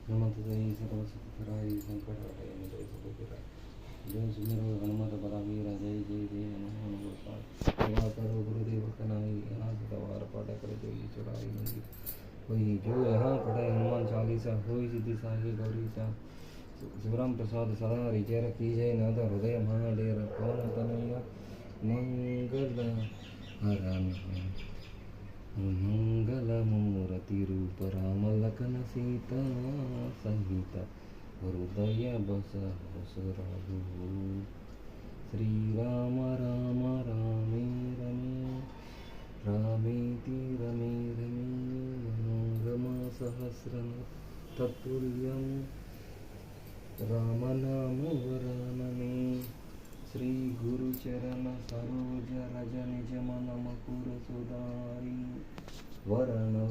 नमस्ते सर्वसुखराय संकटहराय निरोधकाय जय सुमेरो हनुमत बलवीर जय जय जय नमो नमः सेवा करो गुरुदेव कनाई अनाथ तवार पाठ कर जोई चढ़ाई मंदिर कोई जो यहाँ पढ़े हनुमान चालीसा होई सिद्धि साही गौरी सा शिवराम प्रसाद सदा हरि रखी जय नाथ हृदय महाडेर पवन तनया मंगल हरण मंगलमूर्ति रूप राम लखन सीता सहित हृदय बस रघु श्री राम राम रामे रमे रामेति रमे रमे मनोरमा सहस्रम तत्तुल्यं राम नाम वरानने श्री गुरु चरण सरोज रज निज मन मकुर सुधारी वरणौ